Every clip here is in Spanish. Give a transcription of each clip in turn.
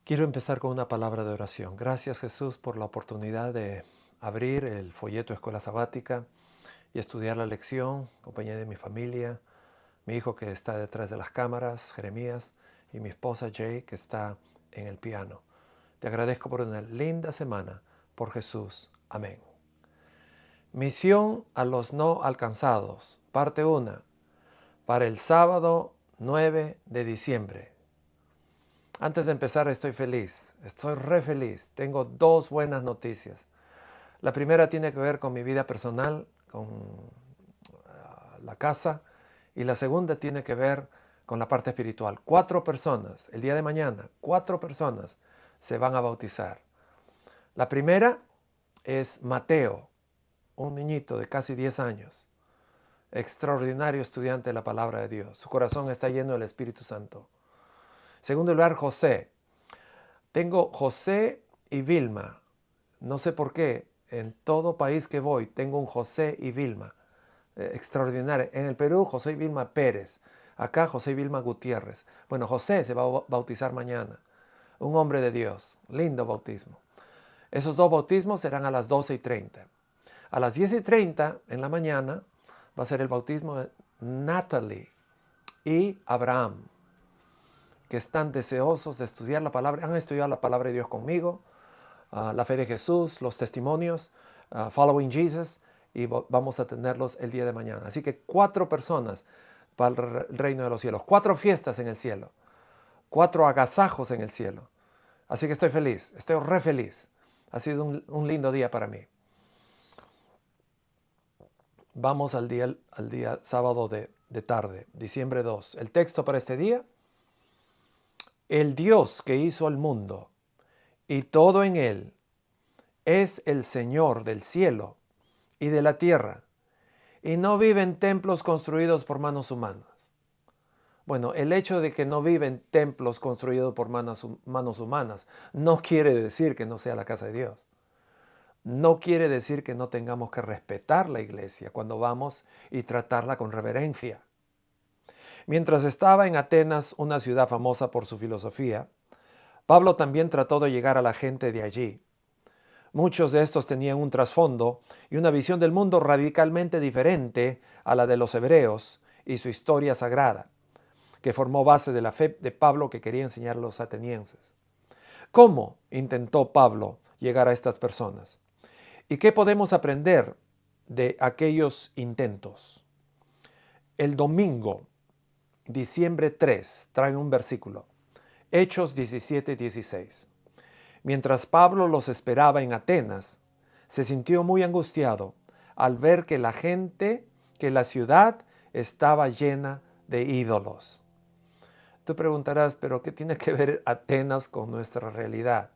Quiero empezar con una palabra de oración. Gracias, Jesús, por la oportunidad de abrir el folleto Escuela Sabática y estudiar la lección en compañía de mi familia, mi hijo que está detrás de las cámaras, Jeremías, y mi esposa Jay que está en el piano. Te agradezco por una linda semana, por Jesús. Amén. Misión a los no alcanzados, parte 1, para el sábado 9 de diciembre. Antes de empezar, estoy feliz, estoy re feliz. Tengo dos buenas noticias. La primera tiene que ver con mi vida personal, con la casa, y la segunda tiene que ver con la parte espiritual. 4 personas, el día de mañana, 4 personas se van a bautizar. La primera es Mateo, un niñito de casi 10 años, extraordinario estudiante de la palabra de Dios. Su corazón está lleno del Espíritu Santo. Segundo lugar, José. Tengo José y Vilma. No sé por qué, en todo país que voy tengo un José y Vilma. Extraordinario. En el Perú, José y Vilma Pérez. Acá, José y Vilma Gutiérrez. Bueno, José se va a bautizar mañana. Un hombre de Dios. Lindo bautismo. Esos dos bautismos serán a las 12:30. A las 10:30 en la mañana va a ser el bautismo de Natalie y Abraham, que están deseosos de estudiar la palabra, han estudiado la palabra de Dios conmigo, la fe de Jesús, los testimonios, Following Jesus, y vamos a tenerlos el día de mañana. Así que 4 personas para el reino de los cielos, 4 fiestas en el cielo, 4 agasajos en el cielo. Así que estoy feliz, estoy re feliz. Ha sido un lindo día para mí. Vamos al día sábado de tarde, diciembre 2. El texto para este día: el Dios que hizo el mundo y todo en él es el Señor del cielo y de la tierra, y no vive en templos construidos por manos humanas. Bueno, el hecho de que no vive en templos construidos por manos humanas no quiere decir que no sea la casa de Dios. No quiere decir que no tengamos que respetar la iglesia cuando vamos y tratarla con reverencia. Mientras estaba en Atenas, una ciudad famosa por su filosofía, Pablo también trató de llegar a la gente de allí. Muchos de estos tenían un trasfondo y una visión del mundo radicalmente diferente a la de los hebreos y su historia sagrada, que formó base de la fe de Pablo que quería enseñar a los atenienses. ¿Cómo intentó Pablo llegar a estas personas? ¿Y qué podemos aprender de aquellos intentos? El domingo, diciembre 3, trae un versículo. Hechos 17:16. Mientras Pablo los esperaba en Atenas, se sintió muy angustiado al ver que la ciudad estaba llena de ídolos. Tú preguntarás, ¿pero qué tiene que ver Atenas con nuestra realidad?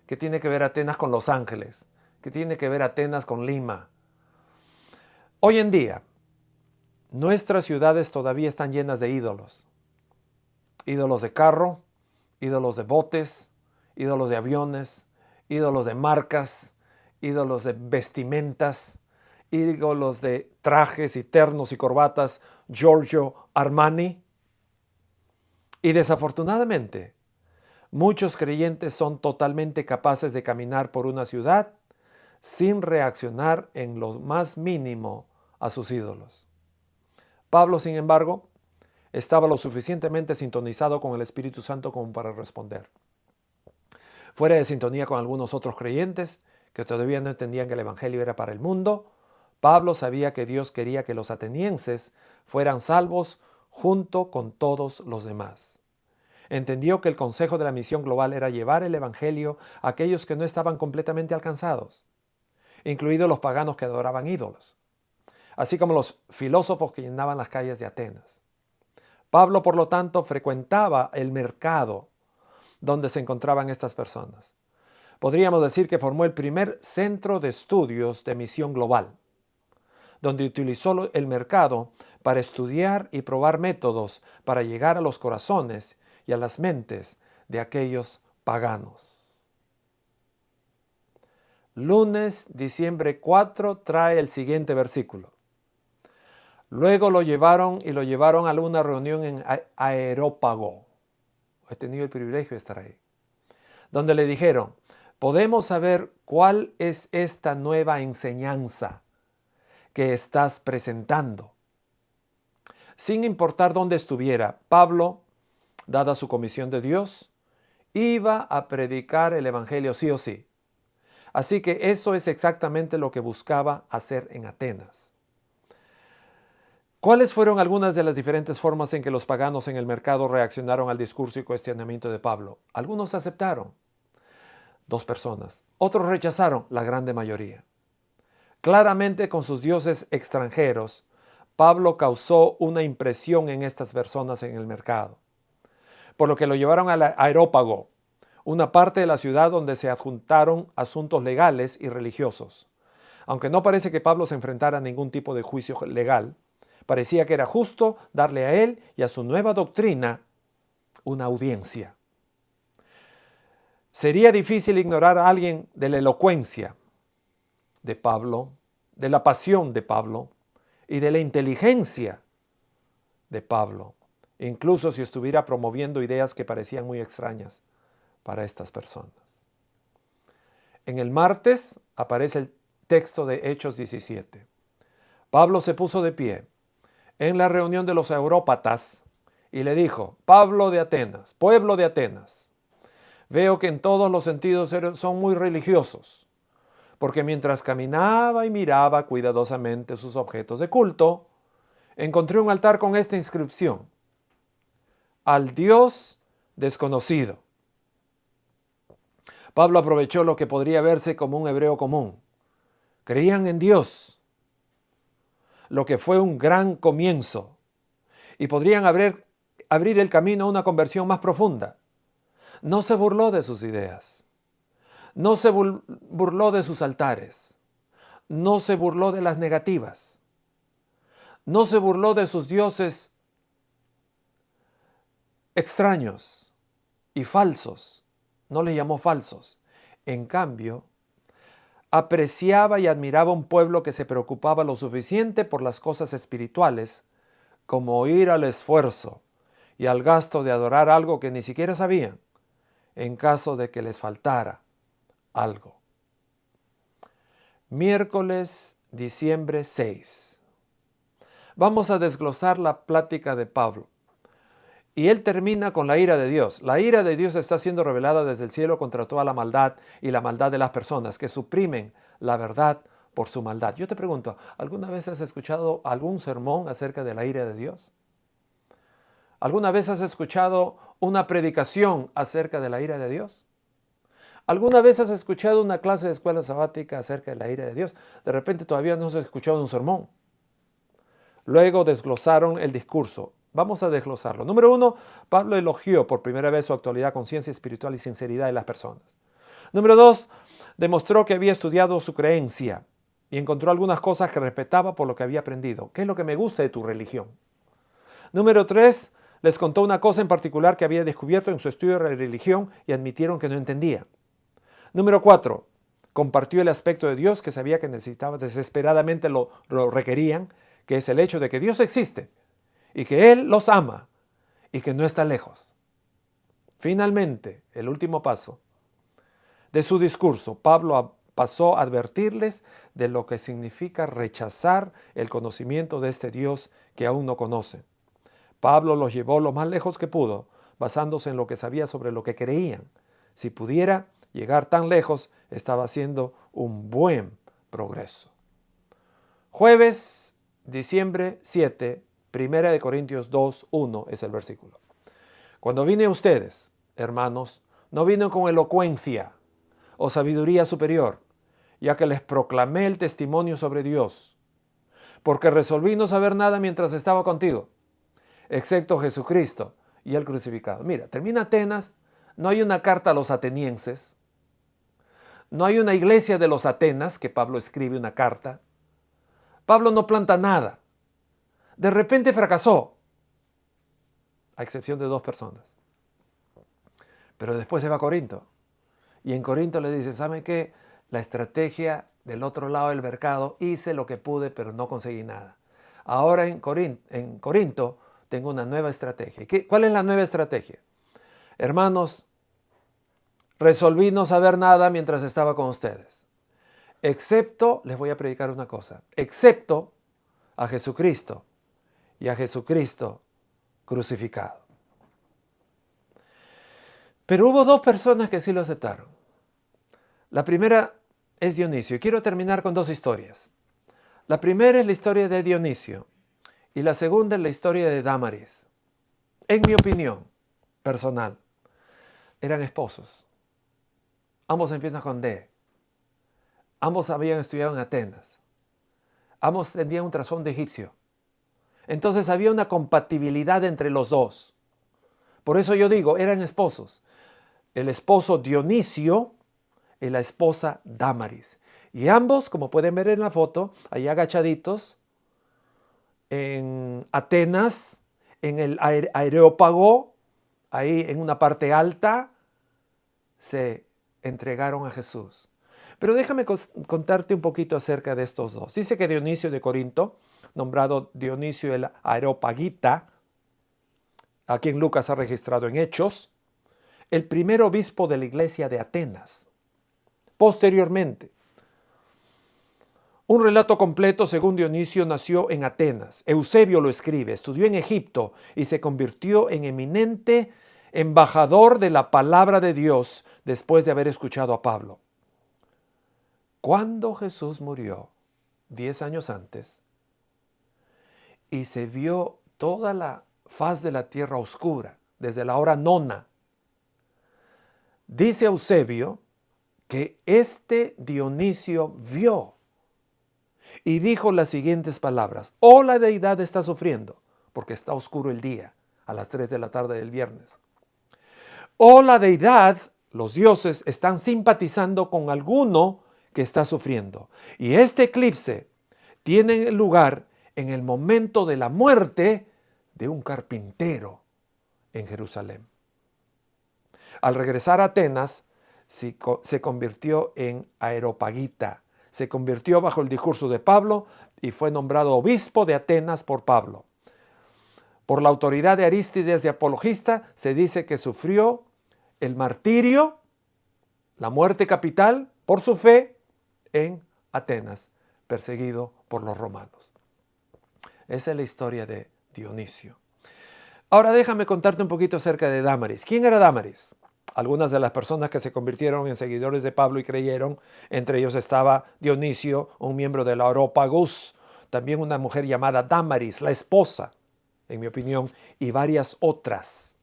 ¿Qué tiene que ver Atenas con Los Ángeles? ¿Qué tiene que ver Atenas con Lima? Hoy en día, nuestras ciudades todavía están llenas de ídolos. Ídolos de carro, ídolos de botes, ídolos de aviones, ídolos de marcas, ídolos de vestimentas, ídolos de trajes y ternos y corbatas Giorgio Armani. Y desafortunadamente, muchos creyentes son totalmente capaces de caminar por una ciudad sin reaccionar en lo más mínimo a sus ídolos. Pablo, sin embargo, estaba lo suficientemente sintonizado con el Espíritu Santo como para responder. Fuera de sintonía con algunos otros creyentes que todavía no entendían que el Evangelio era para el mundo, Pablo sabía que Dios quería que los atenienses fueran salvos junto con todos los demás. Entendió que el consejo de la misión global era llevar el Evangelio a aquellos que no estaban completamente alcanzados, incluidos los paganos que adoraban ídolos, así como los filósofos que llenaban las calles de Atenas. Pablo, por lo tanto, frecuentaba el mercado donde se encontraban estas personas. Podríamos decir que formó el primer centro de estudios de misión global, donde utilizó el mercado para estudiar y probar métodos para llegar a los corazones y a las mentes de aquellos paganos. Lunes, diciembre 4, trae el siguiente versículo. Luego lo llevaron a una reunión en Areópago. He tenido el privilegio de estar ahí, donde le dijeron, ¿podemos saber cuál es esta nueva enseñanza que estás presentando? Sin importar dónde estuviera, Pablo, dada su comisión de Dios, iba a predicar el evangelio sí o sí. Así que eso es exactamente lo que buscaba hacer en Atenas. ¿Cuáles fueron algunas de las diferentes formas en que los paganos en el mercado reaccionaron al discurso y cuestionamiento de Pablo? Algunos aceptaron, 2 personas. Otros rechazaron, la grande mayoría. Claramente con sus dioses extranjeros, Pablo causó una impresión en estas personas en el mercado, por lo que lo llevaron al Areópago, una parte de la ciudad donde se adjuntaron asuntos legales y religiosos. Aunque no parece que Pablo se enfrentara a ningún tipo de juicio legal, parecía que era justo darle a él y a su nueva doctrina una audiencia. Sería difícil ignorar a alguien de la elocuencia de Pablo, de la pasión de Pablo y de la inteligencia de Pablo, incluso si estuviera promoviendo ideas que parecían muy extrañas para estas personas. En el martes aparece el texto de Hechos 17. Pablo se puso de pie en la reunión de los Areópatas y le dijo, Pablo de Atenas, pueblo de Atenas, veo que en todos los sentidos son muy religiosos, porque mientras caminaba y miraba cuidadosamente sus objetos de culto, encontré un altar con esta inscripción, al Dios desconocido. Pablo aprovechó lo que podría verse como un hebreo común. Creían en Dios, lo que fue un gran comienzo, y podrían abrir el camino a una conversión más profunda. No se burló de sus ideas, no se burló de sus altares, no se burló de las negativas, no se burló de sus dioses extraños y falsos, no les llamó falsos. En cambio, apreciaba y admiraba un pueblo que se preocupaba lo suficiente por las cosas espirituales como ir al esfuerzo y al gasto de adorar algo que ni siquiera sabían en caso de que les faltara algo. Miércoles, diciembre 6. Vamos a desglosar la plática de Pablo. Y él termina con la ira de Dios. La ira de Dios está siendo revelada desde el cielo contra toda la maldad y la maldad de las personas que suprimen la verdad por su maldad. Yo te pregunto, ¿alguna vez has escuchado algún sermón acerca de la ira de Dios? ¿Alguna vez has escuchado una predicación acerca de la ira de Dios? ¿Alguna vez has escuchado una clase de escuela sabática acerca de la ira de Dios? De repente todavía no has escuchado un sermón. Luego desglosaron el discurso. Vamos a desglosarlo. Número 1, Pablo elogió por primera vez su actualidad, conciencia espiritual y sinceridad de las personas. Número 2, demostró que había estudiado su creencia y encontró algunas cosas que respetaba por lo que había aprendido. ¿Qué es lo que me gusta de tu religión? Número 3, les contó una cosa en particular que había descubierto en su estudio de la religión y admitieron que no entendía. Número 4, compartió el aspecto de Dios que sabía que necesitaba desesperadamente, lo requerían, que es el hecho de que Dios existe y que Él los ama y que no está lejos. Finalmente, el último paso de su discurso, Pablo pasó a advertirles de lo que significa rechazar el conocimiento de este Dios que aún no conocen. Pablo los llevó lo más lejos que pudo, basándose en lo que sabía sobre lo que creían. Si pudiera llegar tan lejos, estaba haciendo un buen progreso. Jueves, diciembre 7, 1 Corintios 2, 1 es el versículo. Cuando vine a ustedes, hermanos, no vine con elocuencia o sabiduría superior, ya que les proclamé el testimonio sobre Dios, porque resolví no saber nada mientras estaba contigo, excepto Jesucristo y el crucificado. Mira, termina Atenas, no hay una carta a los atenienses, no hay una iglesia de los Atenas que Pablo escribe una carta. Pablo no planta nada. De repente fracasó, a excepción de 2 personas. Pero después se va a Corinto. Y en Corinto le dice, ¿saben qué? La estrategia del otro lado del mercado, hice lo que pude, pero no conseguí nada. Ahora en Corinto tengo una nueva estrategia. ¿Cuál es la nueva estrategia? Hermanos, resolví no saber nada mientras estaba con ustedes. Excepto, les voy a predicar una cosa, excepto a Jesucristo y a Jesucristo crucificado. Pero hubo dos personas que sí lo aceptaron. La primera es Dionisio. Y quiero terminar con dos historias. La primera es la historia de Dionisio y la segunda es la historia de Dámaris. En mi opinión personal, eran esposos. Ambos empiezan con D. Ambos habían estudiado en Atenas. Ambos tenían un trasfondo egipcio. Entonces había una compatibilidad entre los dos. Por eso yo digo, eran esposos. El esposo Dionisio y la esposa Dámaris. Y ambos, como pueden ver en la foto, ahí agachaditos, en Atenas, en el Areópago, ahí en una parte alta, se entregaron a Jesús. Pero déjame contarte un poquito acerca de estos dos. Dice que Dionisio de Corinto, nombrado Dionisio el Areopagita, a quien Lucas ha registrado en Hechos, el primer obispo de la iglesia de Atenas. Posteriormente, un relato completo según Dionisio nació en Atenas. Eusebio lo escribe, estudió en Egipto y se convirtió en eminente embajador de la palabra de Dios después de haber escuchado a Pablo. Cuando Jesús murió, 10 años antes, y se vio toda la faz de la tierra oscura, desde la hora nona, dice Eusebio que este Dionisio vio y dijo las siguientes palabras: oh, la deidad está sufriendo, porque está oscuro el día, a las 3 de la tarde del viernes. Oh, la deidad, los dioses, están simpatizando con alguno que está sufriendo. Y este eclipse tiene lugar en el momento de la muerte de un carpintero en Jerusalén. Al regresar a Atenas, se convirtió en Areopagita. Se convirtió bajo el discurso de Pablo y fue nombrado obispo de Atenas por Pablo. Por la autoridad de Arístides de apologista, se dice que sufrió el martirio, la muerte capital, por su fe en Atenas, perseguido por los romanos. Esa es la historia de Dionisio. Ahora déjame contarte un poquito acerca de Dámaris. ¿Quién era Dámaris? Algunas de las personas que se convirtieron en seguidores de Pablo y creyeron, entre ellos estaba Dionisio, un miembro del Areópagus, también una mujer llamada Dámaris, la esposa, en mi opinión, y varias otras.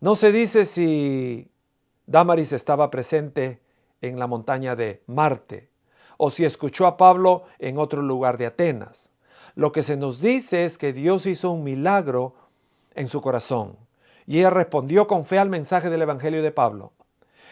No se dice si Dámaris estaba presente en la montaña de Marte o si escuchó a Pablo en otro lugar de Atenas. Lo que se nos dice es que Dios hizo un milagro en su corazón y ella respondió con fe al mensaje del Evangelio de Pablo.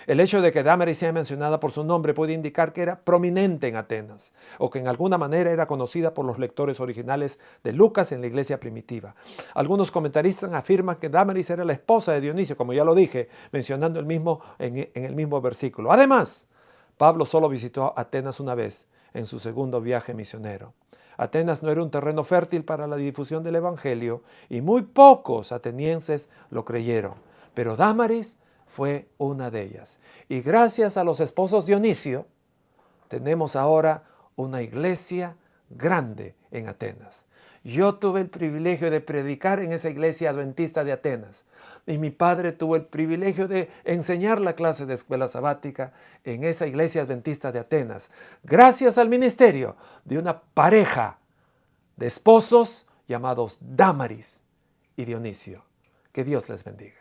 El hecho de que Dámaris sea mencionada por su nombre puede indicar que era prominente en Atenas o que en alguna manera era conocida por los lectores originales de Lucas en la iglesia primitiva. Algunos comentaristas afirman que Dámaris era la esposa de Dionisio, como ya lo dije, mencionando en el mismo versículo. Además, Pablo solo visitó Atenas una vez en su segundo viaje misionero. Atenas no era un terreno fértil para la difusión del Evangelio y muy pocos atenienses lo creyeron. Pero Dámaris fue una de ellas. Y gracias a los esposos Dionisio, tenemos ahora una iglesia grande en Atenas. Yo tuve el privilegio de predicar en esa iglesia adventista de Atenas. Y mi padre tuvo el privilegio de enseñar la clase de escuela sabática en esa iglesia adventista de Atenas. Gracias al ministerio de una pareja de esposos llamados Dámaris y Dionisio. Que Dios les bendiga.